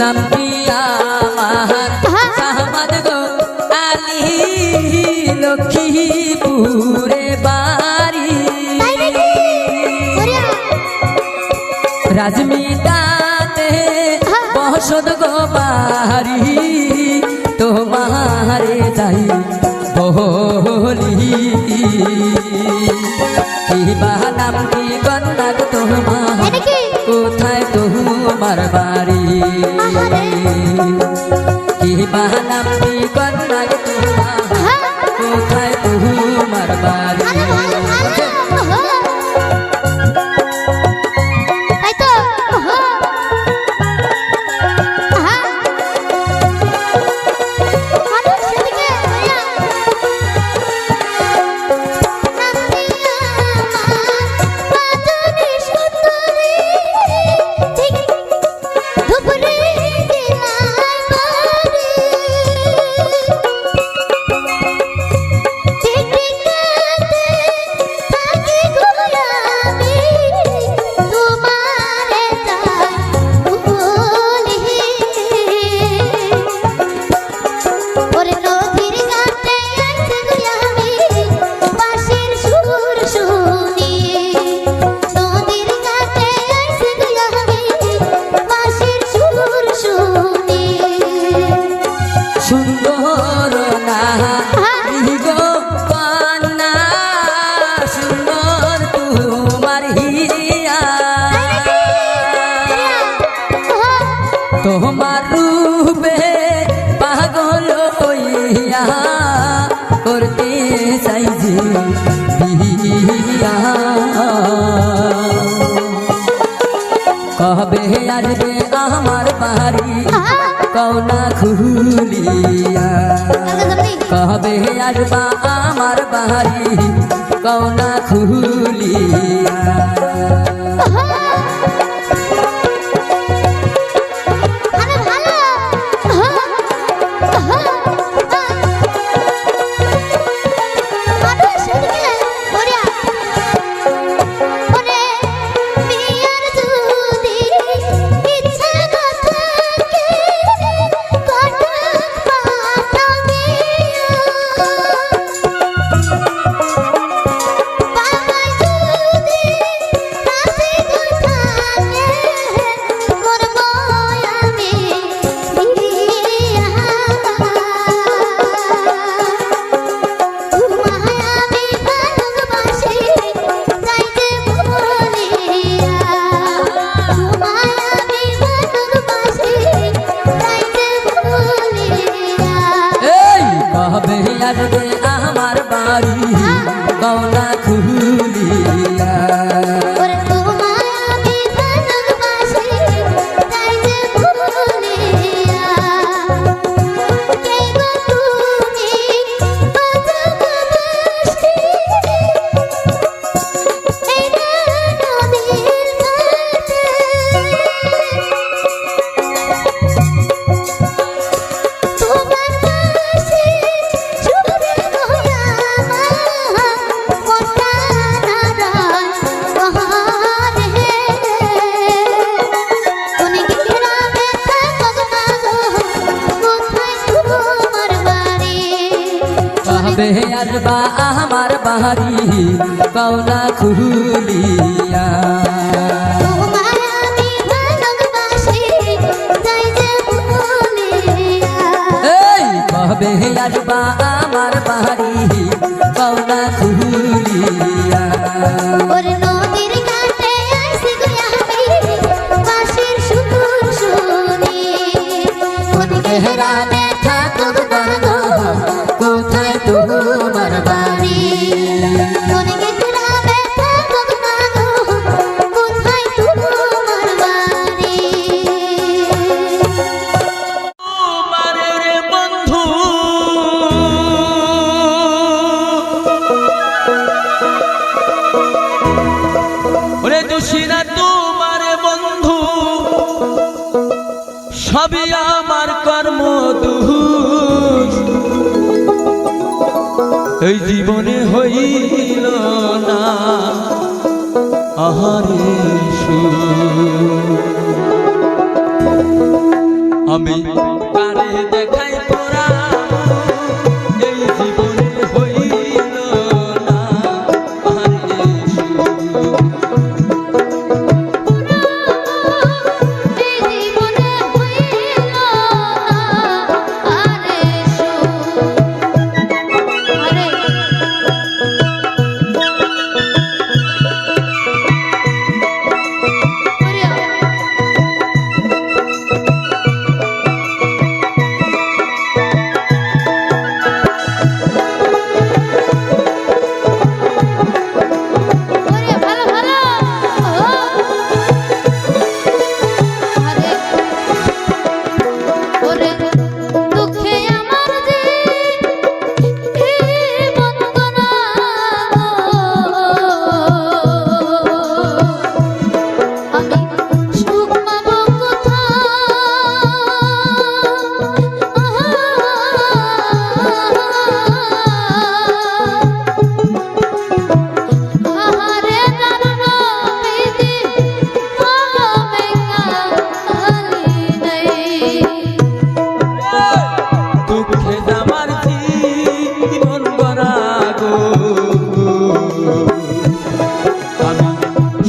নাম কি আমার সাহমাদ গো আলী লক্ষ্মীপুরে বাড়ি রাজমিতাতে বসত গো বাড়ি তোমারে যাই বলি কিবা নাম কি কন্যা গো তোমার কোথায় তোমার বাড়ি কিবা নাম কি কন্যা গো তোমার কোথায় তোমার বাড়ি তোমার রূপে পাগল হইয়া করতে চাই যে বিয়া কবে আসবে আমার বাড়ি কওনা খুলিয়া কবে আসবা আমার বাড়ি কওনা খুলিয়া আসবে আমার বাড়ি কওনা খুলিয়া আসবা আমার বাড়ি কওনা খুলিয়া কবে আসবা আমার বাড়ি কওনা খুলিয়া কোথায় তোমার বাড়ি সবই আমার কর্ম দুষ এই জীবনে হইল না আহারে সুখ আমি কারে দেখাই পোড়া এই জীবনে হইল না আরে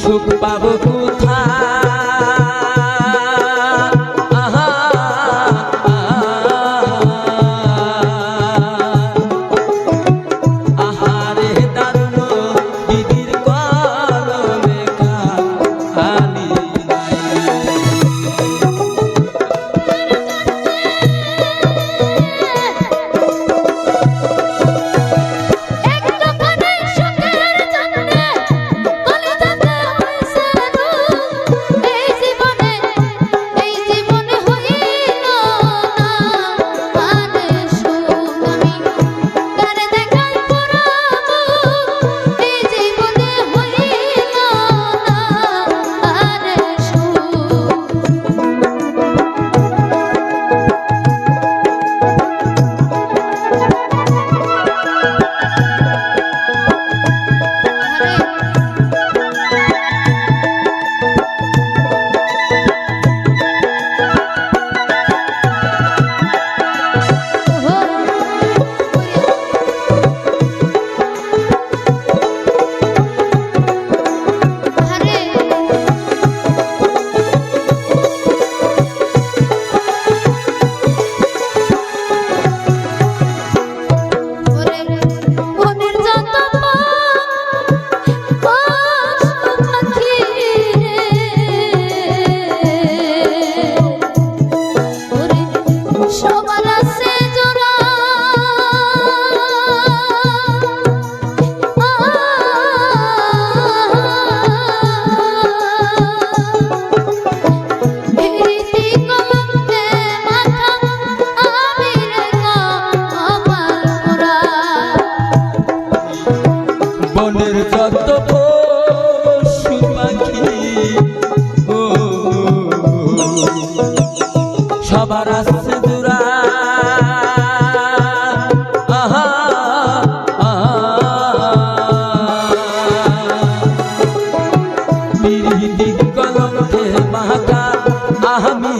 সুখ পাবো আহারে দারুণ দিদির কলমে কালি বনের যত পশু পাখি ও সবার আছে জোড়া আহা পিরিতি কলমে মাকা আমি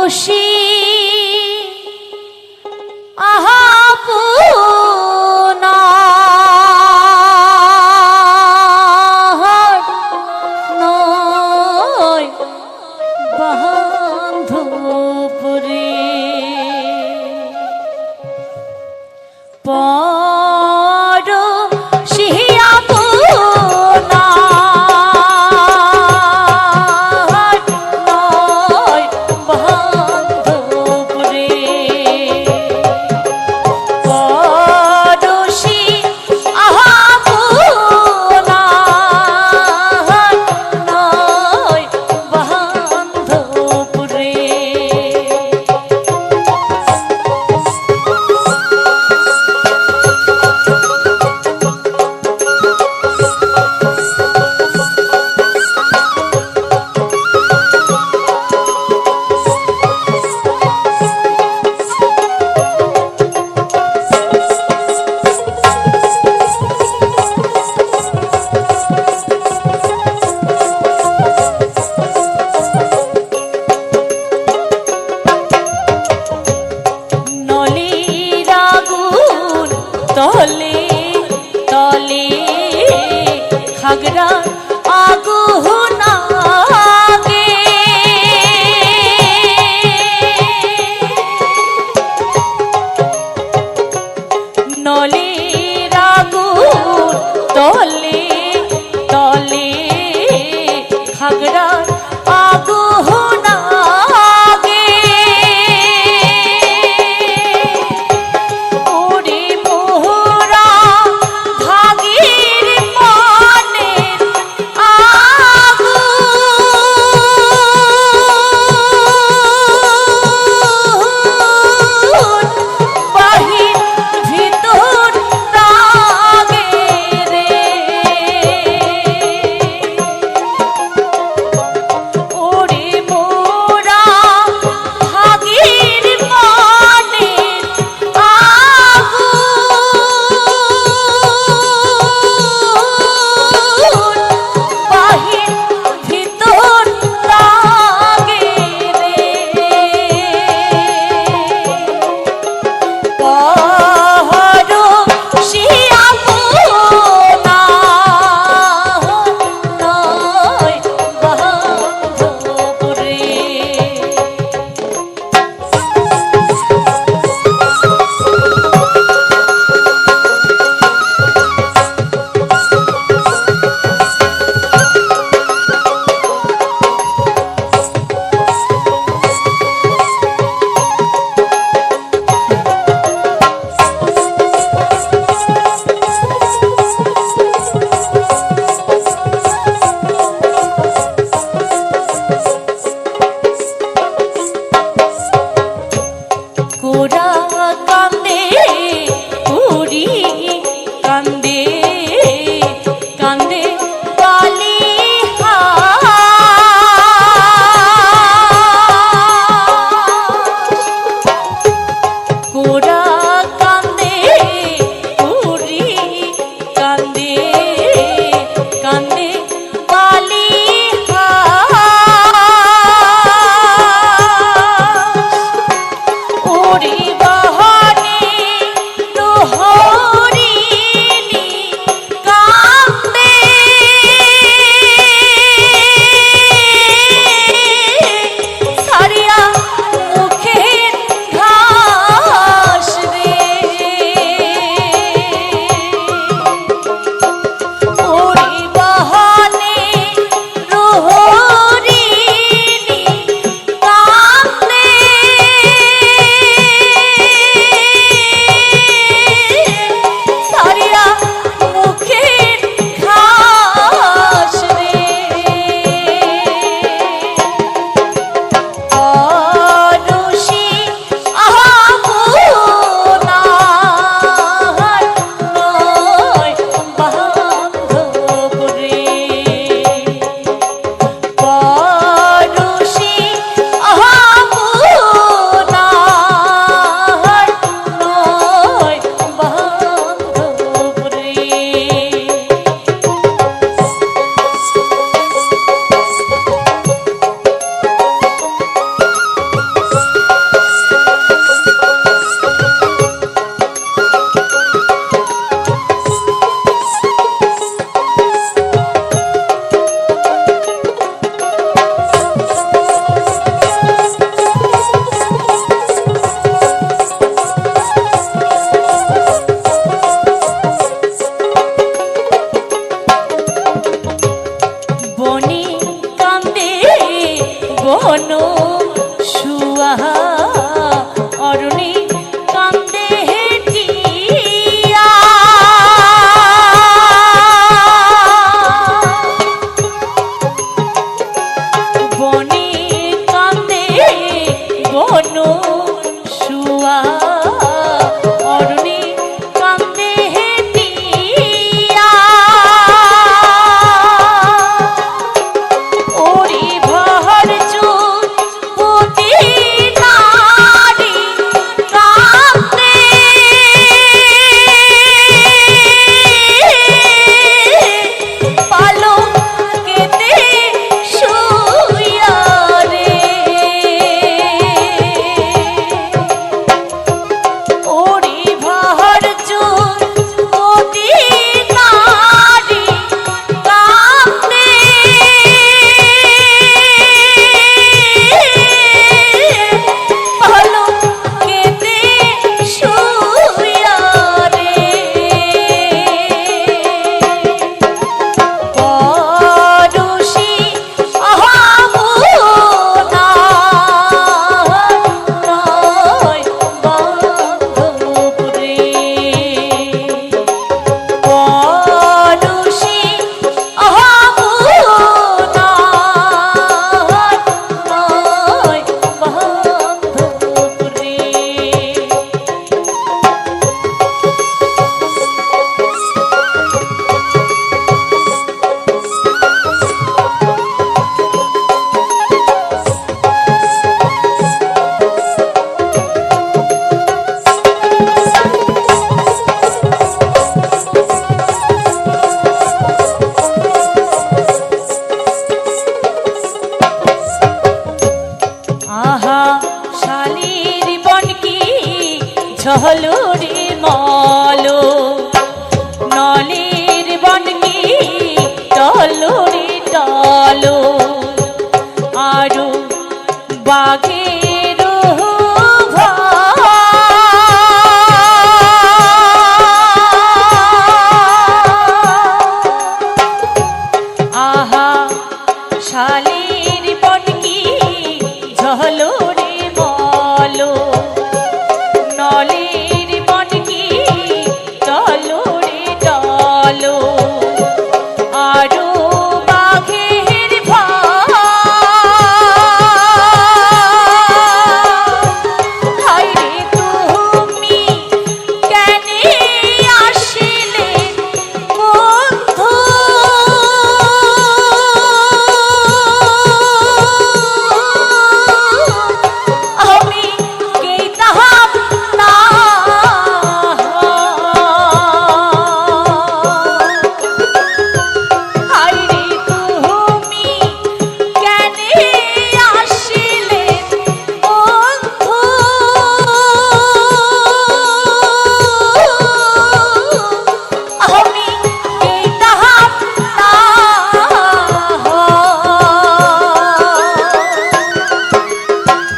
বসি আহাপুনা নয় বান্ধবপুরে পর শিয়াপুনা নয় বান্ধব শুয়া অরণি কান্দে হেটিয়া বনে কান্দে বন শুয়া অরণি কান্দে হেটিয়া ওরে ভর চোখ পুতি নারী কান্দে পালঙ্কেতে শুইয়া রে ওরে ভর চোখ পুতি নারী কান্দে পালঙ্কেতে শুইয়া রে পরশি আহামনা নয় বান্ধবরে পরশি আহামনা নয় বান্ধবরে আহা শালির বনকি ঝলরে মলো নলের বনকি টলরে টলো আরো বাঘের আহা শালির বনকি ঝলরে মলো নলের বনকি টলরে টলো আরো বাঘের হায়রে তুমি কেনে আসিলে বন্ধু আমি কে তাহাব না হায়রে তুমি কেনে আসিলে বন্ধু আমি কে তাহাব না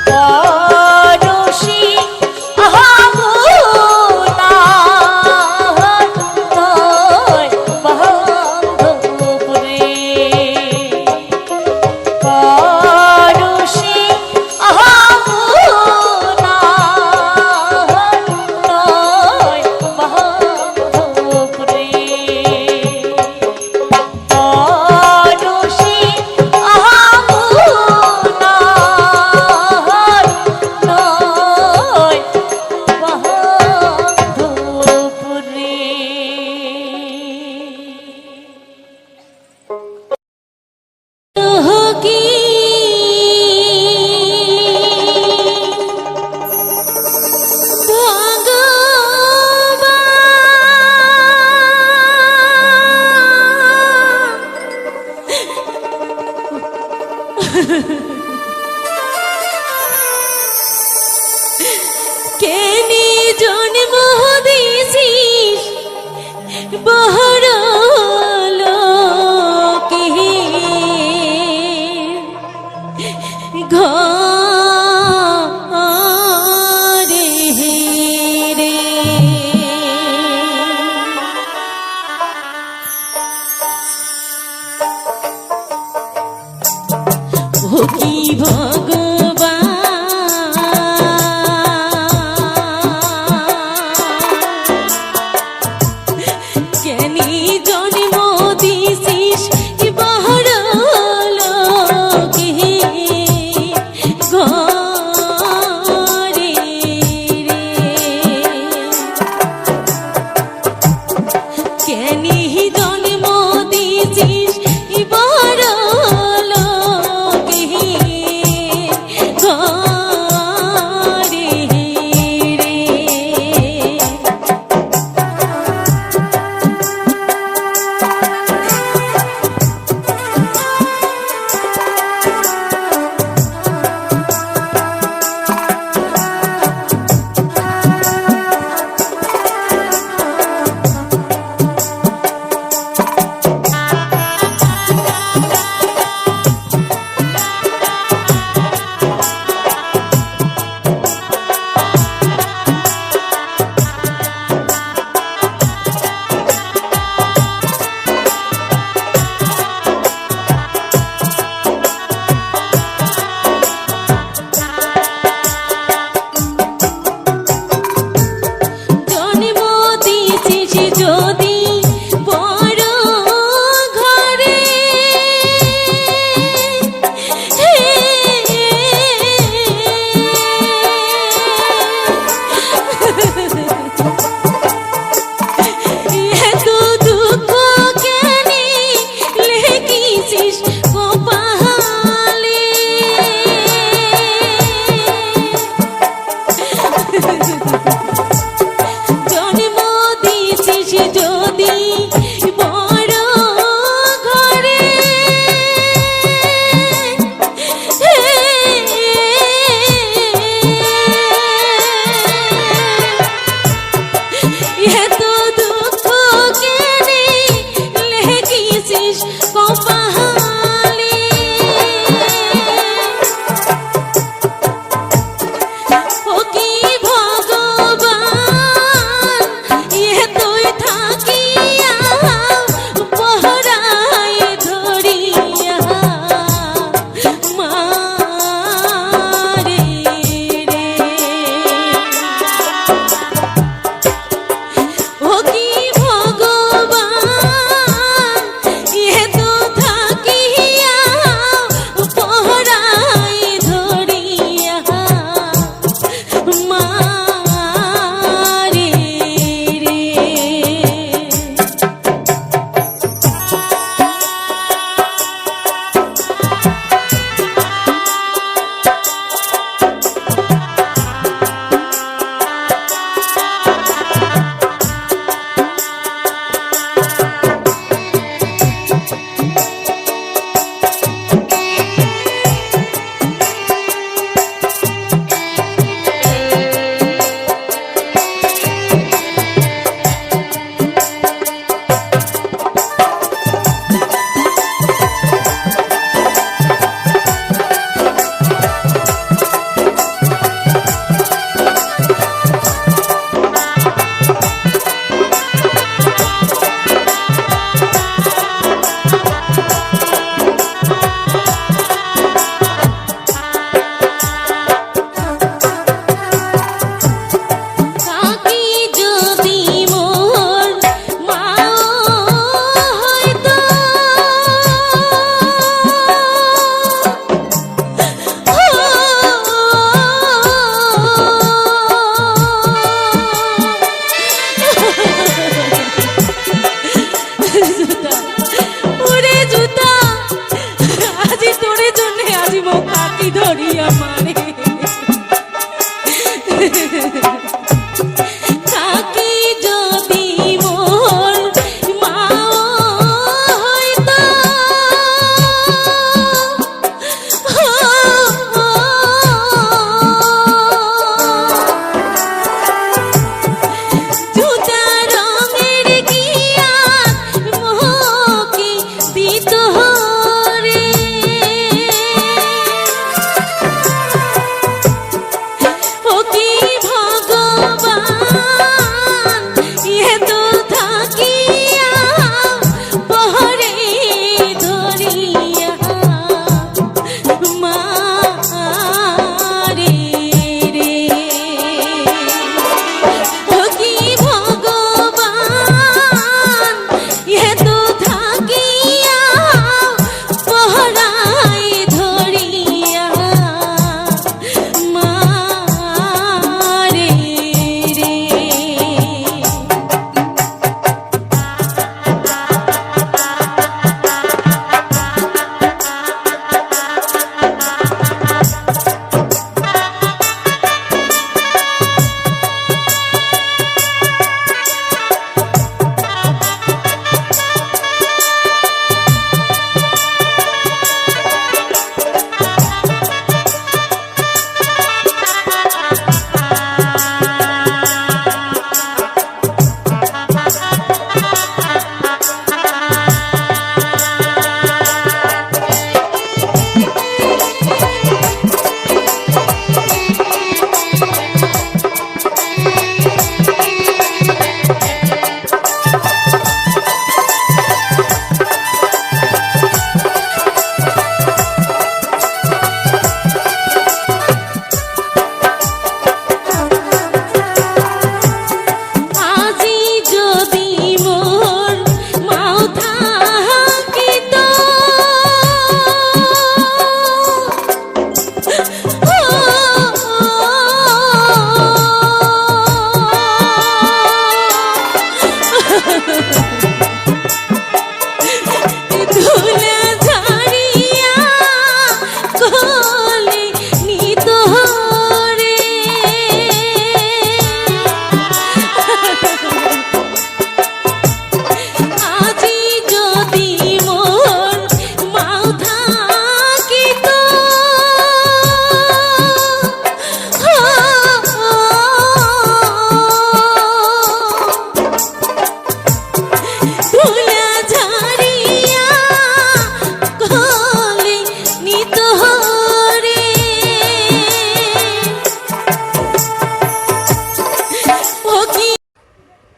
পরশি আহামনা নয় বান্ধবরে পরশি আহামনা নয় বান্ধবরে পরশি আহামনা নয় বান্ধবরে কি কেনি জন্ম দিছিস বহরলো কি ঘরে রে ও কি ভগবান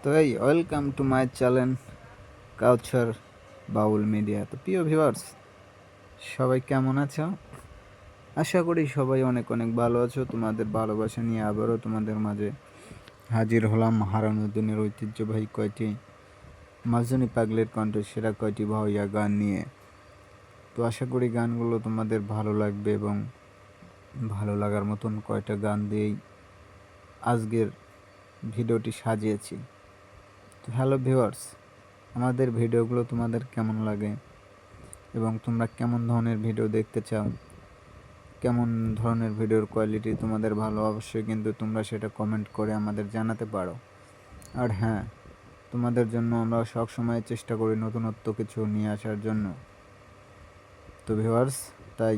তো এই welcome to my channel culture Baul media. তো প্রিয় ভিউয়ার্স, সবাই কেমন আছো? আশা করি সবাই অনেক অনেক ভালো আছো। তোমাদের ভালোবাসা নিয়ে আবারও তোমাদের মাঝে হাজির হলাম হারানুদ্দিনের ঐতিহ্যবাহী কয়টি মাজনি পাগলের কণ্ঠে সেরা কয়টি ভাওয়াইয়া গান নিয়ে। তো আশা করি গানগুলো তোমাদের ভালো লাগবে এবং ভালো লাগার মতন কয়টা গান দিয়েই আজকের ভিডিওটি সাজিয়েছি। তো হ্যালো ভিউয়ার্স, আমাদের ভিডিওগুলো তোমাদের কেমন লাগে এবং তোমরা কেমন ধরনের ভিডিও দেখতে চাও, কেমন ধরনের ভিডিওর কোয়ালিটি তোমাদের ভালো, অবশ্যই কিন্তু তোমরা সেটা কমেন্ট করে আমাদের জানাতে পারো। আর হ্যাঁ, তোমাদের জন্য আমরা সবসময় চেষ্টা করি নতুনত্ব কিছু নিয়ে আসার জন্য। তো ভিউয়ার্স, তাই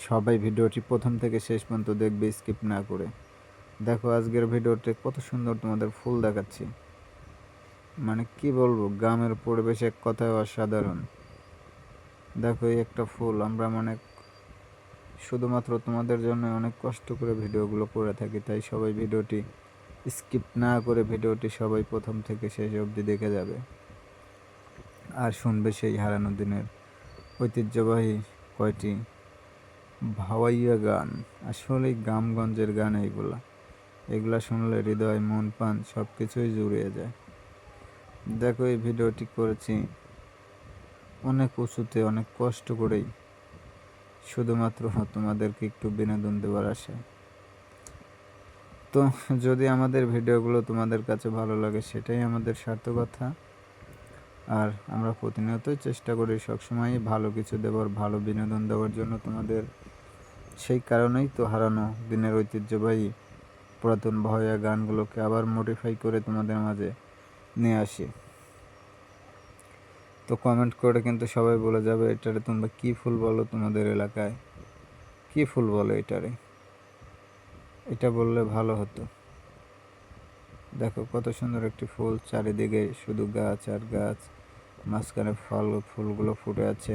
সবাই ভিডিওটি প্রথম থেকে শেষ পর্যন্ত দেখবে, স্কিপ না করে। দেখো আজকের ভিডিওতে কত সুন্দর তোমাদের ফুল দেখাচ্ছি, মানে কি বলবো, গ্রামের পরিবেশ এক কথায় অসাধারণ। দেখো এই একটা ফুল, আমরা মানে শুধুমাত্র তোমাদের জন্য অনেক কষ্ট করে ভিডিওগুলো করে থাকি, তাই সবাই ভিডিওটি স্কিপ না করে ভিডিওটি সবাই প্রথম থেকে শেষ অবধি দেখে যাবে আর শুনবে সেই হারানুদ্দিনের ঐতিহ্যবাহী কয়টি ভাওয়াইয়া গান। আসলে গ্রামগঞ্জের গান এগুলা শুনলে হৃদয়, মন, প্রাণ সব কিছুই জুড়িয়ে যায়। দেখো এই ভিডিওটি করেছি অনেক উঁচুতে, অনেক কষ্ট করেই, শুধুমাত্র তোমাদেরকে একটু বিনোদন দেওয়ার আশায়। তো যদি আমাদের ভিডিওগুলো তোমাদের কাছে ভালো লাগে সেটাই আমাদের সার্থকতা। আর আমরা প্রতিনিয়তই চেষ্টা করি সবসময়ই ভালো কিছু দেওয়ার, ভালো বিনোদন দেওয়ার জন্য তোমাদের। সেই কারণেই তো হারানো দিনের ঐতিহ্যবাহী পুরাতন ভাওয়াইয়া গানগুলোকে আবার মডিফাই করে তোমাদের মাঝে নিয়ে আসি। তো কমেন্ট করে কিন্তু সবাই বলে যাবে এটারে তোমরা কী ফুল বলো, তোমাদের এলাকায় কী ফুল বলো এটারে, এটা বললে ভালো হতো। দেখো কত সুন্দর একটি ফুল, চারিদিকে শুধু গাছ আর গাছ, মাঝখানে ফুলগুলো ফুটে আছে।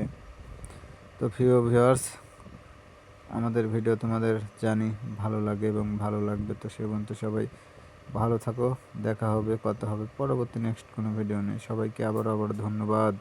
তো প্রিয় ভিউয়ার্স, আমাদের ভিডিও তোমাদের জানি ভালো লাগে এবং ভালো লাগবে। তো সে পর্যন্ত সবাই ভালো থাকো, দেখা হবে, কথা হবে পরবর্তী নেক্সট কোনো ভিডিও নিয়ে। সবাইকে আবার ধন্যবাদ।